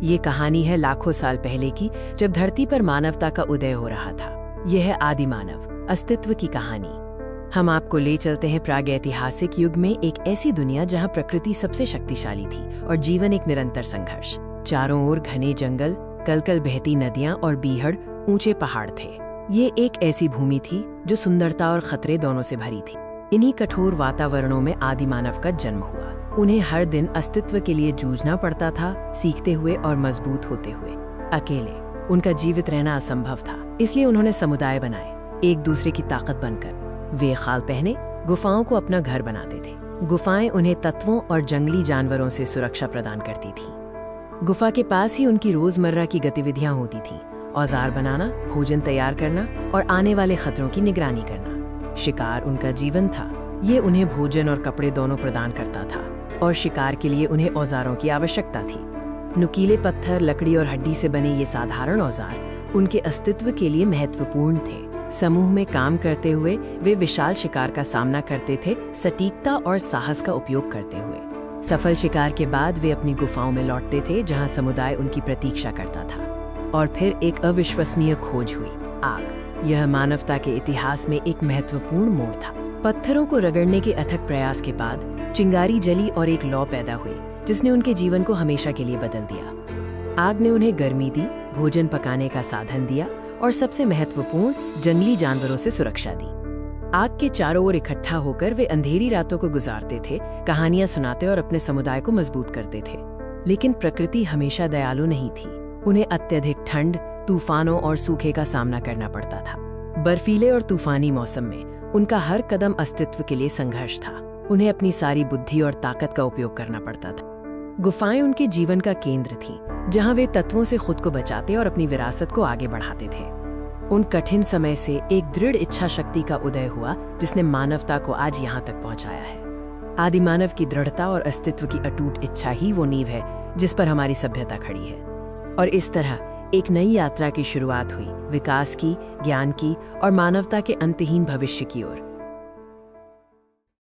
ये कहानी है लाखों साल पहले की, जब धरती पर मानवता का उदय हो रहा था। यह है आदि मानव अस्तित्व की कहानी। हम आपको ले चलते हैं प्रागैतिहासिक युग में, एक ऐसी दुनिया जहां प्रकृति सबसे शक्तिशाली थी और जीवन एक निरंतर संघर्ष। चारों ओर घने जंगल, कलकल बहती नदियां और बीहड़ ऊंचे पहाड़ थे। ये एक ऐसी भूमि थी जो सुंदरता और खतरे दोनों से भरी थी। इन्हीं कठोर वातावरणों में आदि मानव का जन्म हुआ। उन्हें हर दिन अस्तित्व के लिए जूझना पड़ता था, सीखते हुए और मजबूत होते हुए। अकेले उनका जीवित रहना असंभव था, इसलिए उन्होंने समुदाय बनाए, एक दूसरे की ताकत बनकर। वे खाल पहने गुफाओं को अपना घर बनाते थे। गुफाएं उन्हें तत्वों और जंगली जानवरों से सुरक्षा प्रदान करती थी। गुफा के पास ही उनकी रोजमर्रा की गतिविधियां होती थीं, औजार बनाना, भोजन तैयार करना और आने वाले खतरों की निगरानी करना। शिकार उनका जीवन था। ये उन्हें भोजन और कपड़े दोनों प्रदान करता था, और शिकार के लिए उन्हें औजारों की आवश्यकता थी। नुकीले पत्थर, लकड़ी और हड्डी से बने ये साधारण औजार उनके अस्तित्व के लिए महत्वपूर्ण थे। समूह में काम करते हुए वे विशाल शिकार का सामना करते थे, सटीकता और साहस का उपयोग करते हुए। सफल शिकार के बाद वे अपनी गुफाओं में लौटते थे, जहां समुदाय उनकी प्रतीक्षा करता था। और फिर एक अविश्वसनीय खोज हुई, आग। यह मानवता के इतिहास में एक महत्वपूर्ण मोड़ था। पत्थरों को रगड़ने के अथक प्रयास के बाद चिंगारी जली और एक लौ पैदा हुई, जिसने उनके जीवन को हमेशा के लिए बदल दिया। आग ने उन्हें गर्मी दी, भोजन पकाने का साधन दिया और सबसे महत्वपूर्ण, जंगली जानवरों से सुरक्षा दी। आग के चारों ओर इकट्ठा होकर वे अंधेरी रातों को गुजारते थे, कहानियां सुनाते और अपने समुदाय को मजबूत करते थे। लेकिन प्रकृति हमेशा दयालु नहीं थी। उन्हें अत्यधिक ठंड, तूफानों और सूखे का सामना करना पड़ता था। बर्फीले और तूफानी मौसम में उनका हर कदम अस्तित्व के लिए संघर्ष था। उन्हें अपनी सारी बुद्धि और ताकत का उपयोग करना पड़ता था। गुफाएं उनके जीवन का केंद्र थीं, जहां वे तत्वों से खुद को बचाते और अपनी विरासत को आगे बढ़ाते थे। उन कठिन समय से एक दृढ़ इच्छा शक्ति का उदय हुआ, जिसने मानवता को आज यहाँ तक पहुंचाया है। आदि मानव की दृढ़ता और अस्तित्व की अटूट इच्छा ही वो नींव है जिस पर हमारी सभ्यता खड़ी है। और इस तरह एक नई यात्रा की शुरुआत हुई, विकास की, ज्ञान की और मानवता के अंतहीन भविष्य की ओर।